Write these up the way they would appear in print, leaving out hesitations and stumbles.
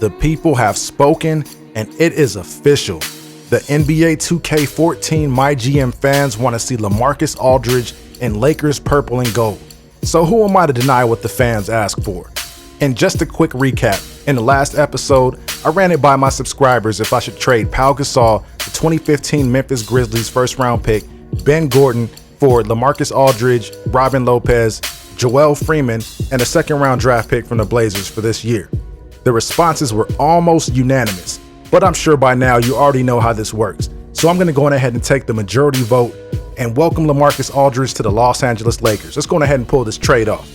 The people have spoken, and it is official. The NBA 2K14 MyGM fans want to see Lamarcus Aldridge in Lakers purple and gold. So who am I to deny what the fans ask for? And just a quick recap, in the last episode, I ran it by my subscribers if I should trade Pau Gasol, the 2015 Memphis Grizzlies first round pick, Ben Gordon, for Lamarcus Aldridge, Robin Lopez, Joel Freeman, and a second round draft pick from the Blazers for this year. The responses were almost unanimous, but I'm sure by now you already know how this works. So I'm going to go ahead and take the majority vote and welcome Lamarcus Aldridge to the Los Angeles Lakers. Let's go ahead and pull this trade off.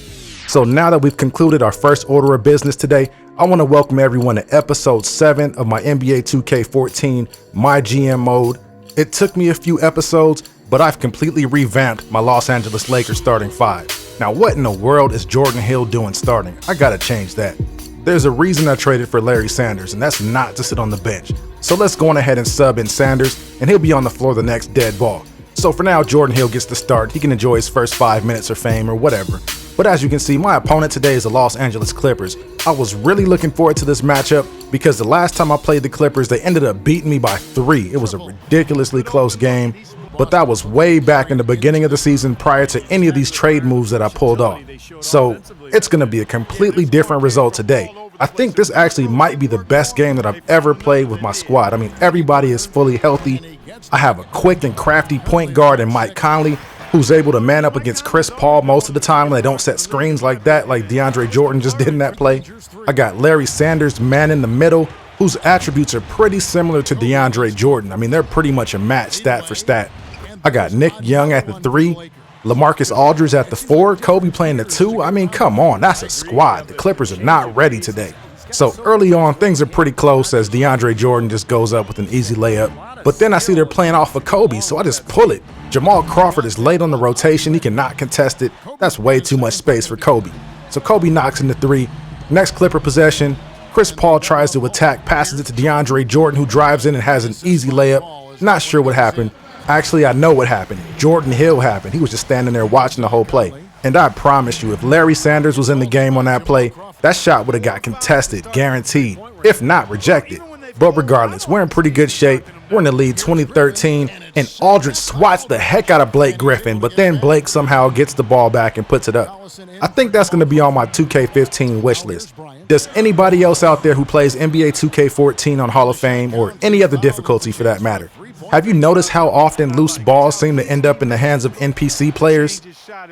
So now that we've concluded our first order of business today, I want to welcome everyone to episode 7 of my NBA 2K14 MyGM mode. It took me a few episodes, but I've completely revamped my Los Angeles Lakers starting 5. Now what in the world is Jordan Hill doing starting? I gotta change that. There's a reason I traded for Larry Sanders, and that's not to sit on the bench. So let's go on ahead and sub in Sanders, and he'll be on the floor the next dead ball. So for now, Jordan Hill gets the start. He can enjoy his first 5 minutes of fame or whatever. But as you can see, my opponent today is the Los Angeles Clippers. I was really looking forward to this matchup because the last time I played the Clippers, they ended up beating me by 3. It was a ridiculously close game, but that was way back in the beginning of the season prior to any of these trade moves that I pulled off. So it's going to be a completely different result today. I think this actually might be the best game that I've ever played with my squad. I mean, everybody is fully healthy. I have a quick and crafty point guard in Mike Conley, who's able to man up against Chris Paul most of the time when they don't set screens like that, like DeAndre Jordan just did in that play. I got Larry Sanders, man in the middle, whose attributes are pretty similar to DeAndre Jordan. I mean, they're pretty much a match stat for stat. I got Nick Young at the 3, Lamarcus Aldridge at the 4, Kobe playing the 2. I mean, come on, that's a squad. The Clippers are not ready today. So early on, things are pretty close as DeAndre Jordan just goes up with an easy layup. But then I see they're playing off of Kobe, so I just pull it. Jamal Crawford is late on the rotation. He cannot contest it. That's way too much space for Kobe. So Kobe knocks in the 3. Next Clipper possession, Chris Paul tries to attack, passes it to DeAndre Jordan, who drives in and has an easy layup. Not sure what happened. Actually, I know what happened. Jordan Hill happened. He was just standing there watching the whole play. And I promise you, if Larry Sanders was in the game on that play, that shot would have got contested, guaranteed, if not rejected. But regardless, we're in pretty good shape. We're in the lead 2013, and Aldridge swats the heck out of Blake Griffin, but then Blake somehow gets the ball back and puts it up. I think that's going to be on my 2K15 wish list. Does anybody else out there who plays NBA 2K14 on Hall of Fame, or any other difficulty for that matter, have you noticed how often loose balls seem to end up in the hands of NPC players?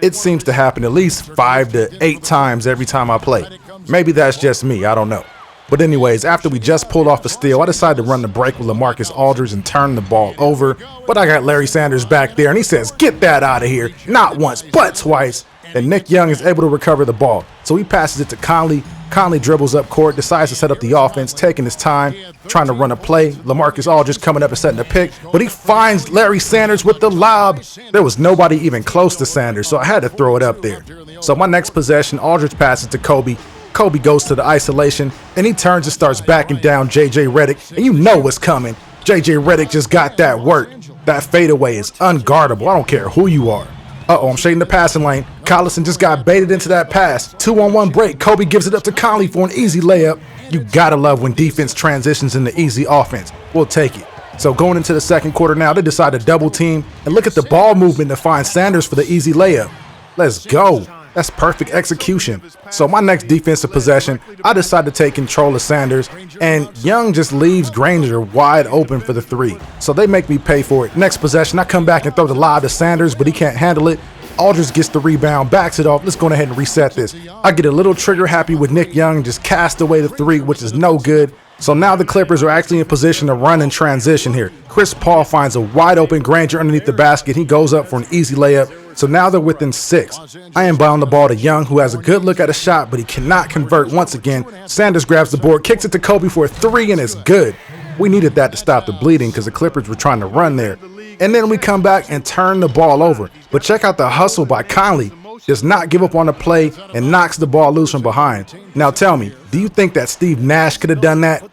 It seems to happen at least 5 to 8 times every time I play. Maybe that's just me, I don't know. But anyways, after we just pulled off a steal, I decided to run the break with Lamarcus Aldridge and turn the ball over. But I got Larry Sanders back there, and he says, "Get that out of here." Not once, but twice. And Nick Young is able to recover the ball. So he passes it to Conley. Conley dribbles up court, decides to set up the offense, taking his time, trying to run a play. Lamarcus Aldridge coming up and setting a pick, but he finds Larry Sanders with the lob. There was nobody even close to Sanders, so I had to throw it up there. So my next possession, Aldridge passes to Kobe. Kobe goes to the isolation, and he turns and starts backing down JJ Redick, and you know what's coming. JJ Redick just got that work. That fadeaway is unguardable. I don't care who you are. Uh-oh, I'm shading the passing lane. Collison just got baited into that pass. 2-on-1 break. Kobe gives it up to Conley for an easy layup. You gotta love when defense transitions into easy offense. We'll take it. So going into the second quarter now, they decide to double team, and look at the ball movement to find Sanders for the easy layup. Let's go. That's perfect execution. So my next defensive possession, I decide to take control of Sanders, and Young just leaves Granger wide open for the 3. So they make me pay for it. Next possession, I come back and throw the lob to Sanders, but he can't handle it. Aldridge gets the rebound, backs it off. Let's go ahead and reset this. I get a little trigger happy with Nick Young and just cast away the 3, which is no good. So now the Clippers are actually in position to run and transition here. Chris Paul finds a wide open Granger underneath the basket. He goes up for an easy layup. So now they're within 6. I inbound the ball to Young, who has a good look at a shot, but he cannot convert once again. Sanders grabs the board, kicks it to Kobe for a 3, and it's good. We needed that to stop the bleeding because the Clippers were trying to run there. And then we come back and turn the ball over. But check out the hustle by Conley. Does not give up on the play and knocks the ball loose from behind. Now tell me, do you think that Steve Nash could have done that?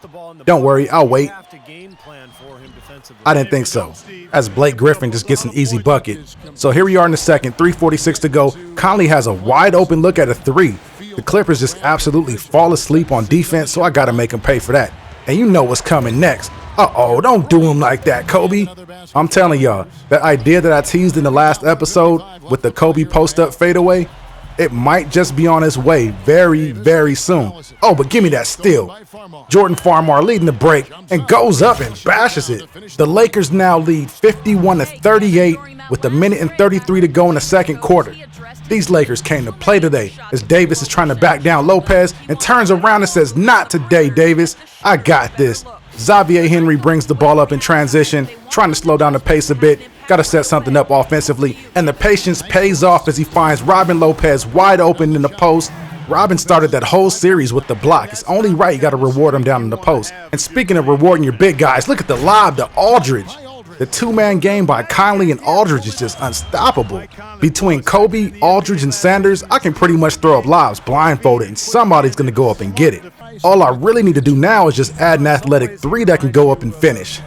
Don't worry, I'll wait. I didn't think so, as Blake Griffin just gets an easy bucket. So here we are in the second, 3:46 to go. Conley has a wide open look at a 3. The Clippers just absolutely fall asleep on defense, so I gotta make them pay for that. And you know what's coming next. Uh-oh, don't do him like that, Kobe. I'm telling y'all, that idea that I teased in the last episode with the Kobe post-up fadeaway, it might just be on its way very, very soon. Oh, but give me that steal. Jordan Farmar leading the break and goes up and bashes it. The Lakers now lead 51-38 with a minute and 33 to go in the second quarter. These Lakers came to play today as Davis is trying to back down Lopez and turns around and says, "Not today, Davis. I got this." Xavier Henry brings the ball up in transition, trying to slow down the pace a bit. Got to set something up offensively, and the patience pays off as he finds Robin Lopez wide open in the post. Robin started that whole series with the block. It's only right you got to reward him down in the post. And speaking of rewarding your big guys, look at the lob to Aldridge. The two-man game by Conley and Aldridge is just unstoppable. Between Kobe, Aldridge, and Sanders, I can pretty much throw up lobs blindfolded and somebody's going to go up and get it. All I really need to do now is just add an athletic three that can go up and finish.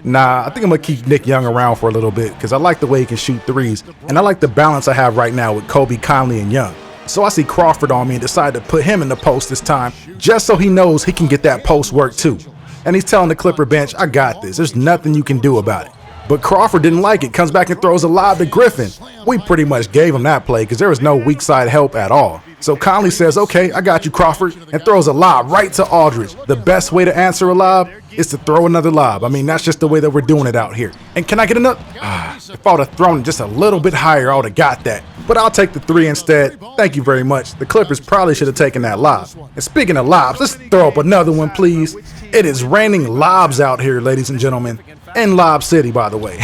Nah, I think I'm going to keep Nick Young around for a little bit because I like the way he can shoot threes, and I like the balance I have right now with Kobe, Conley, and Young. So I see Crawford on me and decide to put him in the post this time just so he knows he can get that post work too. And he's telling the Clipper bench, "I got this. There's nothing you can do about it." But Crawford didn't like it, comes back and throws a lob to Griffin. We pretty much gave him that play because there was no weak side help at all. So Conley says, "Okay, I got you, Crawford," and throws a lob right to Aldridge. The best way to answer a lob is to throw another lob. I mean, that's just the way that we're doing it out here. And can I get another? If I would have thrown it just a little bit higher, I would have got that. But I'll take the three instead. Thank you very much. The Clippers probably should have taken that lob. And speaking of lobs, let's throw up another one, please. It is raining lobs out here, ladies and gentlemen. In Lob City, by the way.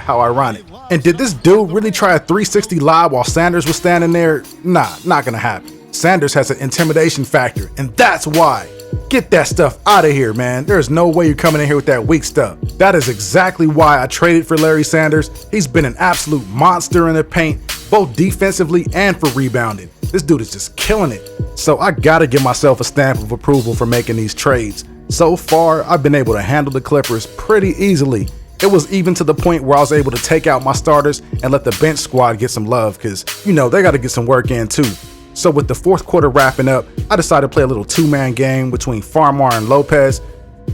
How ironic. And did this dude really try a 360 lob while Sanders was standing there? Nah, not gonna happen. Sanders has an intimidation factor, and that's why. Get that stuff out of here, man. There's no way you're coming in here with that weak stuff. That is exactly why I traded for Larry Sanders. He's been an absolute monster in the paint, both defensively and for rebounding. This dude is just killing it. So I gotta give myself a stamp of approval for making these trades. So far, I've been able to handle the Clippers pretty easily. It was even to the point where I was able to take out my starters and let the bench squad get some love because, you know, they got to get some work in too. So with the fourth quarter wrapping up, I decided to play a little two-man game between Farmar and Lopez.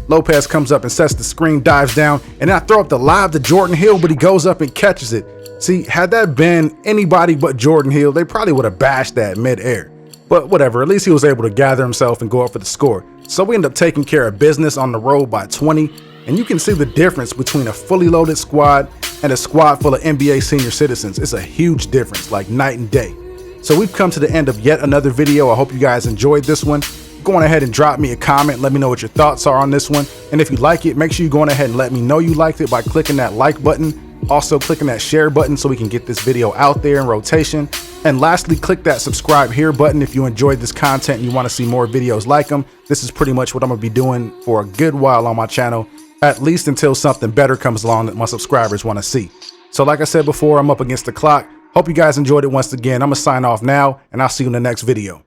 Lopez comes up and sets the screen, dives down, and then I throw up the lob to Jordan Hill, but he goes up and catches it. See, had that been anybody but Jordan Hill, they probably would have bashed that mid-air. But whatever, at least he was able to gather himself and go up for the score. So we end up taking care of business on the road by 20, and you can see the difference between a fully loaded squad and a squad full of NBA senior citizens. It's a huge difference, like night and day. So we've come to the end of yet another video. I hope you guys enjoyed this one. Go on ahead and drop me a comment. Let me know what your thoughts are on this one. And if you like it, make sure you go on ahead and let me know you liked it by clicking that like button. Also clicking that share button so we can get this video out there in rotation. And lastly, click that subscribe here button if you enjoyed this content and you want to see more videos like them. This is pretty much what I'm going to be doing for a good while on my channel, at least until something better comes along that my subscribers want to see. So like I said before, I'm up against the clock. Hope you guys enjoyed it once again. I'm going to sign off now, and I'll see you in the next video.